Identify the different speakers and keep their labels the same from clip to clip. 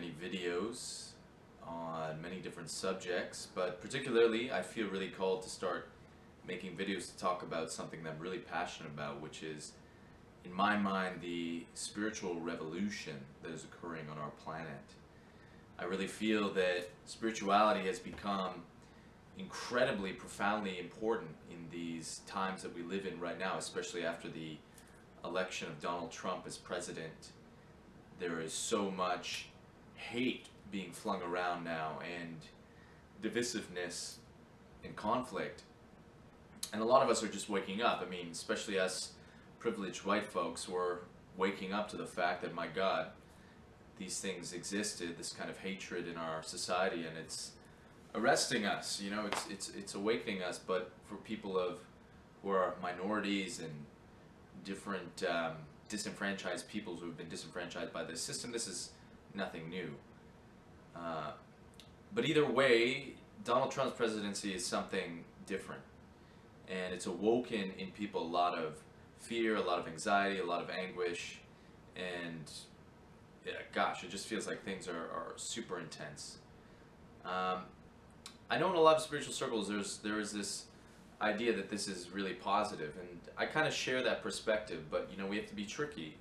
Speaker 1: many videos on many different subjects, but particularly I feel really called to start making videos to talk about something that I'm really passionate about, which is, in my mind, the spiritual revolution that is occurring on our planet. I really feel that spirituality has become incredibly profoundly important in these times that we live in right now, especially after the election of Donald Trump as president. There is so much hate being flung around now, and divisiveness and conflict. And a lot of us are just waking up. I mean, especially us privileged white folks, we're waking up to the fact that, my God, these things existed, this kind of hatred in our society, and it's arresting us, you know, it's awakening us. But for people who are minorities and different disenfranchised peoples who have been disenfranchised by this system, this is nothing new. But either way, Donald Trump's presidency is something different, and it's awoken in people a lot of fear, a lot of anxiety, a lot of anguish, and yeah, gosh, it just feels like things are super intense. I know in a lot of spiritual circles there is this idea that this is really positive, and I kind of share that perspective, but you know, we have to be tricky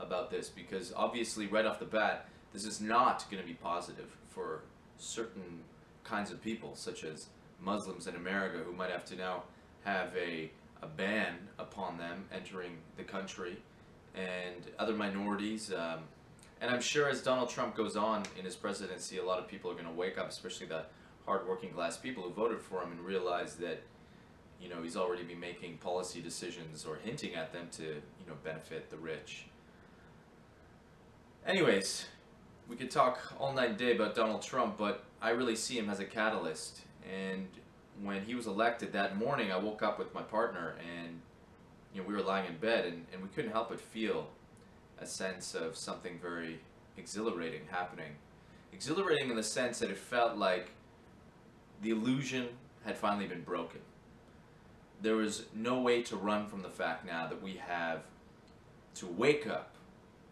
Speaker 1: about this, because obviously right off the bat this is not going to be positive for certain kinds of people, such as Muslims in America, who might have to now have a ban upon them entering the country, and other minorities. And I'm sure as Donald Trump goes on in his presidency, a lot of people are going to wake up, especially the hard-working class people who voted for him, and realize that, you know, he's already been making policy decisions or hinting at them to, you know, benefit the rich. Anyways, we could talk all night and day about Donald Trump, but I really see him as a catalyst. And when he was elected that morning, I woke up with my partner, and you know, we were lying in bed, and we couldn't help but feel a sense of something very exhilarating happening. Exhilarating in the sense that it felt like the illusion had finally been broken. There was no way to run from the fact now that we have to wake up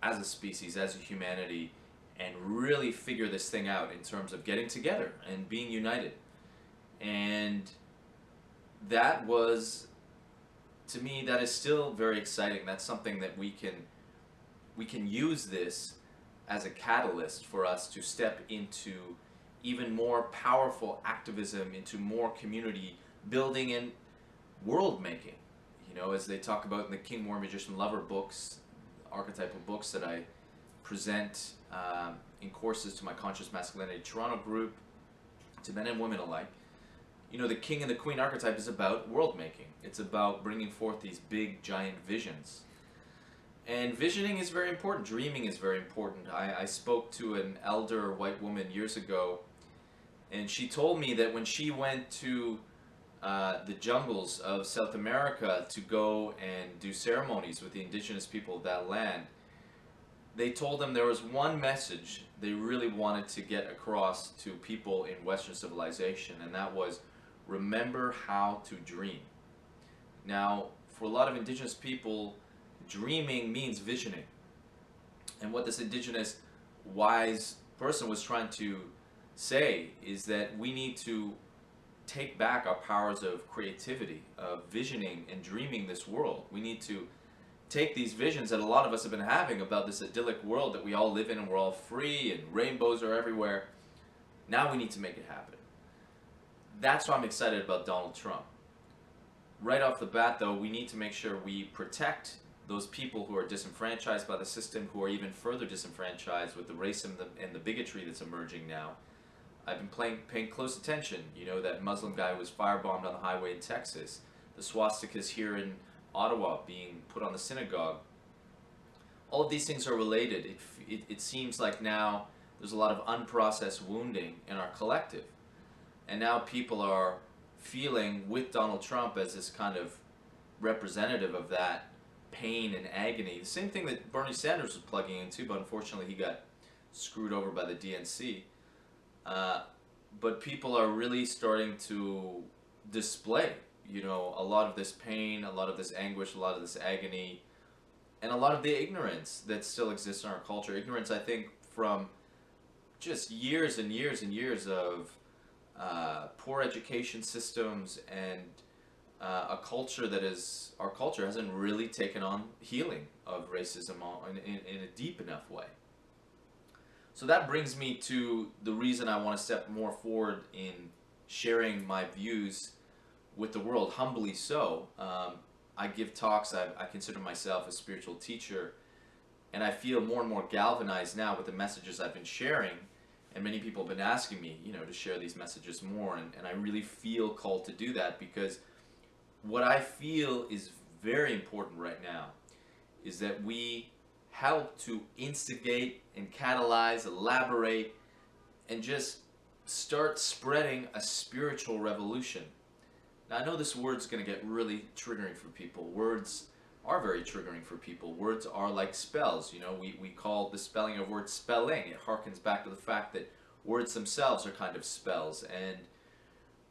Speaker 1: as a species, as a humanity, and really figure this thing out in terms of getting together and being united. And that was, to me, that is still very exciting. That's something that we can use this as a catalyst for us to step into even more powerful activism, into more community building and world making. You know, as they talk about in the King, Warrior, Magician, Lover books, archetypal books that I present in courses to my Conscious Masculinity Toronto group, to men and women alike. You know, the king and the queen archetype is about world making. It's about bringing forth these big, giant visions. And visioning is very important. Dreaming is very important. I spoke to an elder white woman years ago, and she told me that when she went to the jungles of South America to go and do ceremonies with the indigenous people of that land, they told them there was one message they really wanted to get across to people in Western civilization, and that was, remember how to dream. Now, for a lot of indigenous people, dreaming means visioning. And what this indigenous wise person was trying to say is that we need to take back our powers of creativity, of visioning and dreaming this world. We need to take these visions that a lot of us have been having about this idyllic world that we all live in, and we're all free and rainbows are everywhere. Now we need to make it happen. That's why I'm excited about Donald Trump. Right off the bat, though, we need to make sure we protect those people who are disenfranchised by the system, who are even further disenfranchised with the racism and the bigotry that's emerging now. I've been paying close attention. You know, that Muslim guy who was firebombed on the highway in Texas, the swastikas here in Ottawa being put on the synagogue. All of these things are related. It seems like now there's a lot of unprocessed wounding in our collective. And now people are feeling with Donald Trump as this kind of representative of that pain and agony. The same thing that Bernie Sanders was plugging into, but unfortunately he got screwed over by the DNC. But people are really starting to display, you know, a lot of this pain, a lot of this anguish, a lot of this agony, and a lot of the ignorance that still exists in our culture. Ignorance, I think, from just years and years and years of poor education systems and a culture that is, our culture hasn't really taken on healing of racism in a deep enough way. So that brings me to the reason I want to step more forward in sharing my views with the world, humbly so. I give talks, I consider myself a spiritual teacher, and I feel more and more galvanized now with the messages I've been sharing, and many people have been asking me, to share these messages more, and I really feel called to do that, because what I feel is very important right now is that we help to instigate and catalyze, elaborate, and just start spreading a spiritual revolution. Now, I know this word's going to get really triggering for people. Words are very triggering for people. Words are like spells. We call the spelling of words spelling. It harkens back to the fact that words themselves are kind of spells. And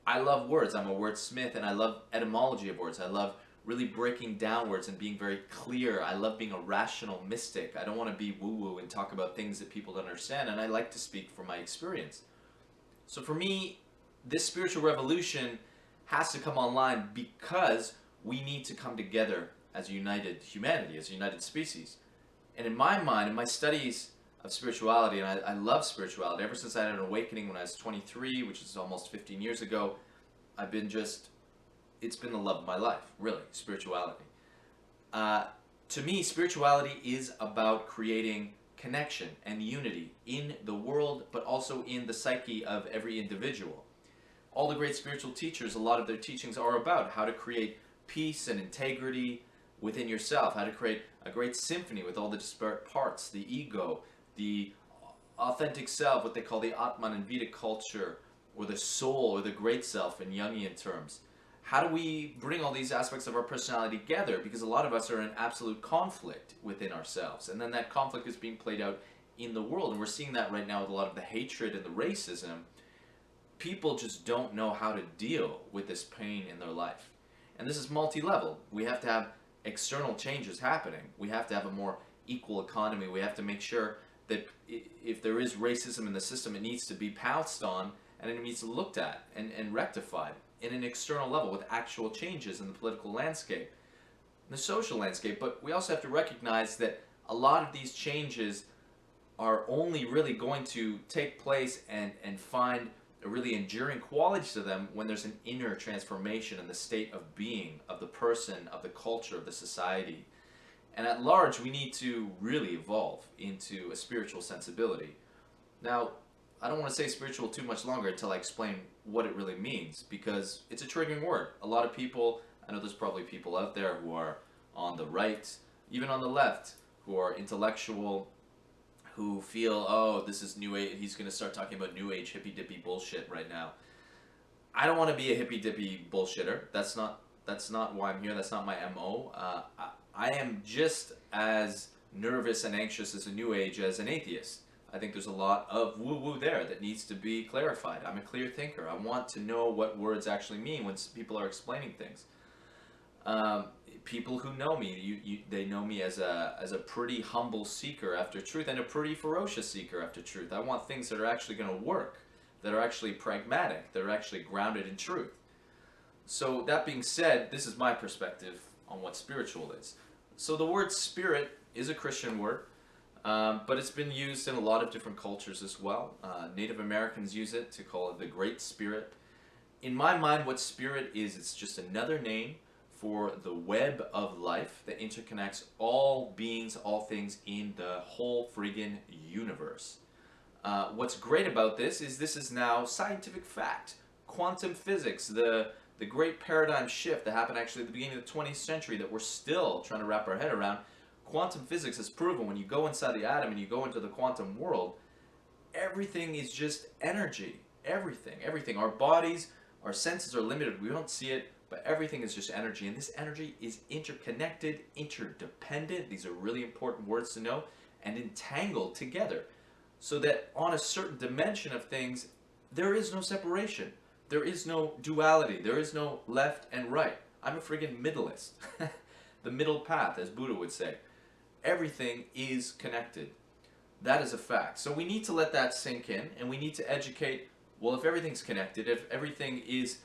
Speaker 1: I love words. I'm a wordsmith, and I love etymology of words. I love really breaking down words and being very clear. I love being a rational mystic. I don't want to be woo-woo and talk about things that people don't understand, and I like to speak from my experience. So for me, this spiritual revolution has to come online because we need to come together as a united humanity, as a united species. And in my mind, in my studies of spirituality, and I love spirituality, ever since I had an awakening when I was 23, which is almost 15 years ago, it's been the love of my life, really, spirituality. To me, spirituality is about creating connection and unity in the world, but also in the psyche of every individual. All the great spiritual teachers, a lot of their teachings are about how to create peace and integrity within yourself, how to create a great symphony with all the disparate parts, the ego, the authentic self, what they call the Atman in Vedic culture, or the soul, or the great self in Jungian terms. How do we bring all these aspects of our personality together? Because a lot of us are in absolute conflict within ourselves, and then that conflict is being played out in the world, and we're seeing that right now with a lot of the hatred and the racism. People just don't know how to deal with this pain in their life. And this is multi-level. We have to have external changes happening. We have to have a more equal economy. We have to make sure that if there is racism in the system, it needs to be pounced on, and it needs to be looked at and rectified in an external level with actual changes in the political landscape, the social landscape. But we also have to recognize that a lot of these changes are only really going to take place and find a really enduring quality to them when there's an inner transformation in the state of being of the person, of the culture, of the society. And at large, we need to really evolve into a spiritual sensibility. Now, I don't want to say spiritual too much longer until I explain what it really means, because it's a triggering word. A lot of people, I know there's probably people out there who are on the right, even on the left, who are intellectual, who feel, oh, this is New Age, he's going to start talking about New Age hippy-dippy bullshit right now. I don't want to be a hippy-dippy bullshitter. That's not why I'm here. That's not my MO. I am just as nervous and anxious as a New Age as an atheist. I think there's a lot of woo-woo there that needs to be clarified. I'm a clear thinker. I want to know what words actually mean when people are explaining things. People who know me, they know me as a pretty humble seeker after truth and a pretty ferocious seeker after truth. I want things that are actually going to work, that are actually pragmatic, that are actually grounded in truth. So that being said, this is my perspective on what spiritual is. So the word spirit is a Christian word. But it's been used in a lot of different cultures as well. Native Americans use it to call it the Great Spirit. In my mind, what spirit is, it's just another name for the web of life that interconnects all beings, all things in the whole friggin' universe. What's great about this is now scientific fact. Quantum physics, the great paradigm shift that happened actually at the beginning of the 20th century that we're still trying to wrap our head around. Quantum physics has proven when you go inside the atom and you go into the quantum world, everything is just energy. Everything. Our bodies, our senses are limited. We don't see it, but everything is just energy. And this energy is interconnected, interdependent. These are really important words to know. And entangled together. So that on a certain dimension of things, there is no separation. There is no duality. There is no left and right. I'm a friggin' middleist. The middle path, as Buddha would say. Everything is connected. That is a fact. So we need to let that sink in, and we need to educate, well, if everything's connected, if everything is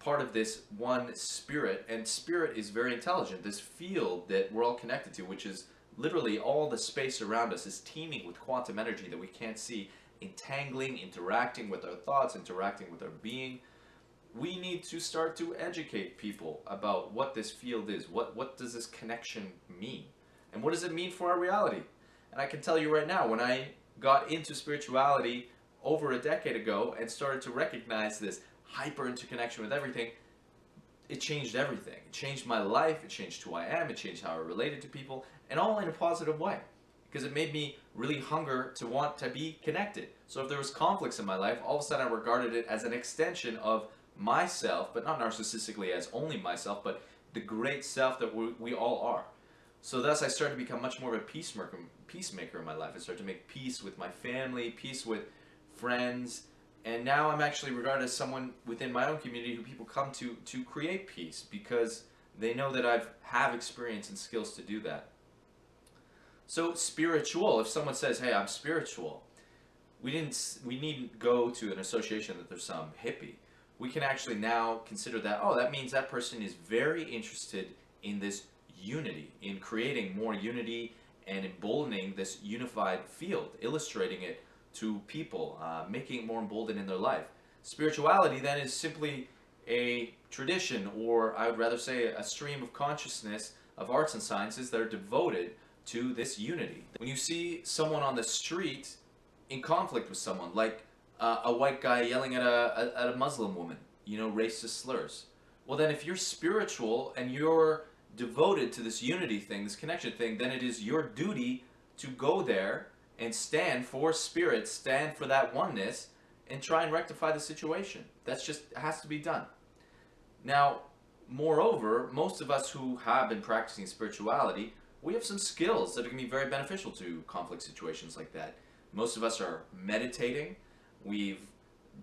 Speaker 1: part of this one spirit, and spirit is very intelligent, this field that we're all connected to, which is literally all the space around us is teeming with quantum energy that we can't see, entangling, interacting with our thoughts, interacting with our being. We need to start to educate people about what this field is. What does this connection mean? And what does it mean for our reality? And I can tell you right now, when I got into spirituality over a decade ago and started to recognize this hyper interconnection with everything, it changed everything. It changed my life, it changed who I am, it changed how I related to people, and all in a positive way. Because it made me really hunger to want to be connected. So if there was conflicts in my life, all of a sudden I regarded it as an extension of myself, but not narcissistically as only myself, but the great self that we all are. So thus I started to become much more of a peacemaker in my life. I started to make peace with my family, peace with friends, and now I'm actually regarded as someone within my own community who people come to create peace because they know that I have experience and skills to do that. So spiritual, if someone says, hey, I'm spiritual, we needn't go to an association that there's some hippie. We can actually now consider that, oh, that means that person is very interested in this unity, in creating more unity and emboldening this unified field, illustrating it to people, making it more emboldened in their life. Spirituality then is simply a tradition, or I would rather say a stream of consciousness of arts and sciences that are devoted to this unity. When you see someone on the street in conflict with someone, like a white guy yelling at a Muslim woman, racist slurs, well then if you're spiritual and you're devoted to this unity thing, this connection thing, then it is your duty to go there and stand for spirit, stand for that oneness, and try and rectify the situation. That's just has to be done. Now, moreover, most of us who have been practicing spirituality, we have some skills that are going to be very beneficial to conflict situations like that. Most of us are meditating. We've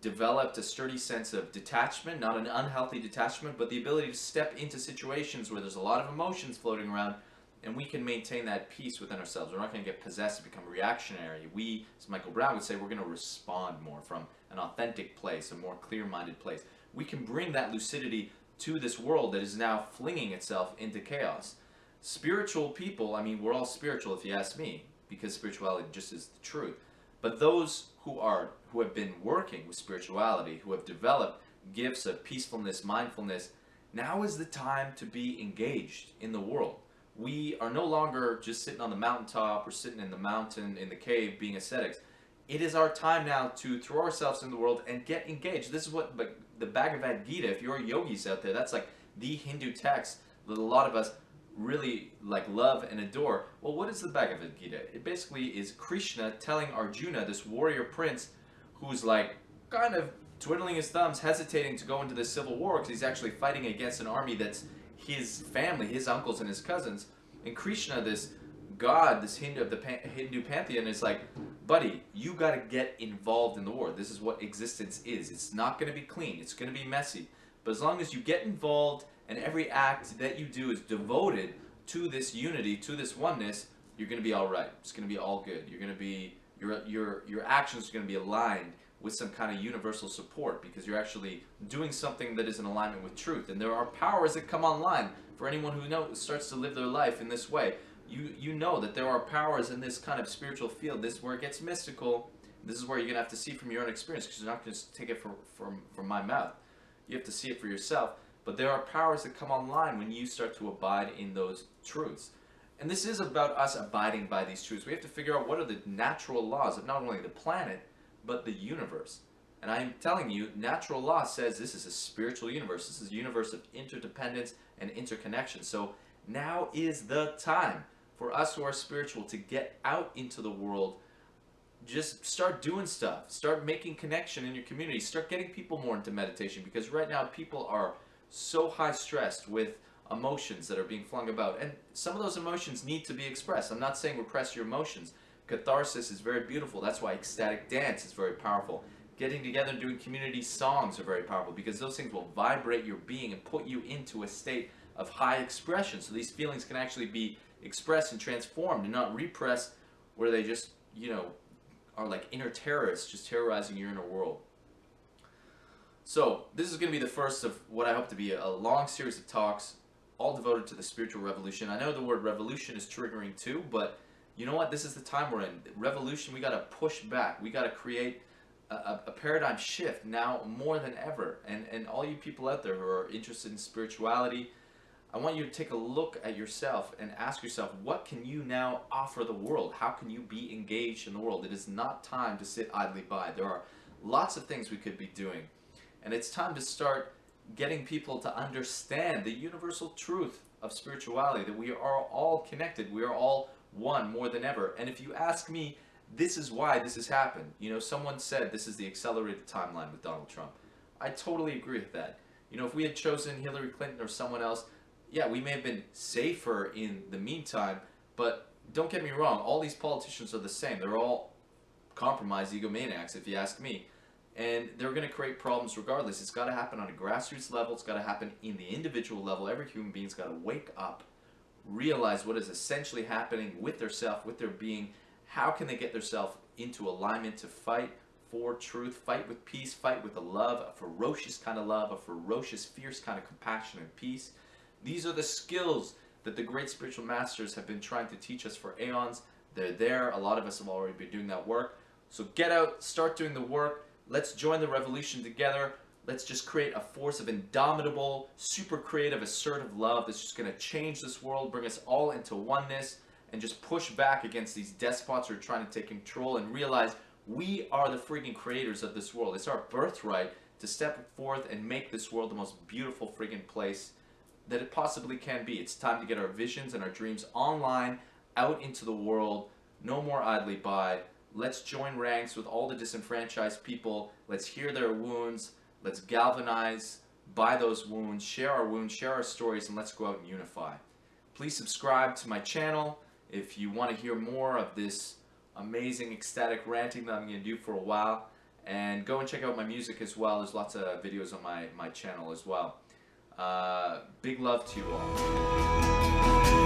Speaker 1: developed a sturdy sense of detachment, not an unhealthy detachment, but the ability to step into situations where there's a lot of emotions floating around, and we can maintain that peace within ourselves. We're not going to get possessed and become reactionary. We, as Michael Brown would say, we're going to respond more from an authentic place, a more clear-minded place. We can bring that lucidity to this world that is now flinging itself into chaos. Spiritual people, I mean, we're all spiritual if you ask me, because spirituality just is the truth. But those who have been working with spirituality, who have developed gifts of peacefulness, mindfulness, now is the time to be engaged in the world. We are no longer just sitting on the mountaintop or sitting in the mountain, in the cave, being ascetics. It is our time now to throw ourselves in the world and get engaged. This is what the Bhagavad Gita, if you're yogis out there, that's like the Hindu text that a lot of us really love and adore. Well, what is the Bhagavad Gita? It basically is Krishna telling Arjuna, this warrior prince, who's kind of twiddling his thumbs, hesitating to go into this civil war because he's actually fighting against an army that's his family, his uncles and his cousins. And Krishna, this god, this Hindu of the Hindu pantheon, is like, buddy, you got to get involved in the war. This is what existence is. It's not going to be clean. It's going to be messy. But as long as you get involved and every act that you do is devoted to this unity, to this oneness, you're going to be all right. It's going to be all good. You're going to be your actions are going to be aligned with some kind of universal support because you're actually doing something that is in alignment with truth. And there are powers that come online for anyone who starts to live their life in this way. You know that there are powers in this kind of spiritual field. This is where it gets mystical. This is where you're going to have to see from your own experience because you're not going to take it from my mouth. You have to see it for yourself. But there are powers that come online when you start to abide in those truths. And this is about us abiding by these truths. We have to figure out what are the natural laws of not only the planet, but the universe. And I'm telling you, natural law says this is a spiritual universe. This is a universe of interdependence and interconnection. So now is the time for us who are spiritual to get out into the world. Just start doing stuff. Start making connection in your community. Start getting people more into meditation because right now people are so high stressed with emotions that are being flung about. And some of those emotions need to be expressed. I'm not saying repress your emotions. Catharsis is very beautiful. That's why ecstatic dance is very powerful. Getting together and doing community songs are very powerful because those things will vibrate your being and put you into a state of high expression. So these feelings can actually be expressed and transformed and not repressed where they just are like inner terrorists just terrorizing your inner world. So this is going to be the first of what I hope to be a long series of talks, all devoted to the spiritual revolution. I know the word revolution is triggering too, but you know what? This is the time we're in. Revolution, we got to push back. We got to create a paradigm shift now more than ever. And all you people out there who are interested in spirituality, I want you to take a look at yourself and ask yourself, what can you now offer the world? How can you be engaged in the world? It is not time to sit idly by. There are lots of things we could be doing. And it's time to start getting people to understand the universal truth of spirituality, that we are all connected. We are all one more than ever. And if you ask me, this is why this has happened. Someone said this is the accelerated timeline with Donald Trump. I totally agree with that. If we had chosen Hillary Clinton or someone else, yeah, we may have been safer in the meantime, but don't get me wrong, all these politicians are the same. They're all compromised egomaniacs, if you ask me. And they're going to create problems regardless. It's got to happen on a grassroots level. It's got to happen in the individual level. Every human being's got to wake up, realize what is essentially happening with their self, with their being. How can they get themselves into alignment to fight for truth, fight with peace, fight with a love, a ferocious kind of love, a ferocious, fierce kind of compassion and peace. These are the skills that the great spiritual masters have been trying to teach us for aeons. They're there. A lot of us have already been doing that work. So get out, start doing the work. Let's join the revolution together. Let's just create a force of indomitable, super creative, assertive love that's just going to change this world, bring us all into oneness, and just push back against these despots who are trying to take control, and realize we are the freaking creators of this world. It's our birthright to step forth and make this world the most beautiful freaking place that it possibly can be. It's time to get our visions and our dreams online, out into the world. No more idly by. Let's join ranks with all the disenfranchised people. Let's hear their wounds. Let's galvanize by those wounds, share our stories, and let's go out and unify. Please subscribe to my channel if you want to hear more of this amazing ecstatic ranting that I'm going to do for a while. And go and check out my music as well. There's lots of videos on my channel as well. Big love to you all.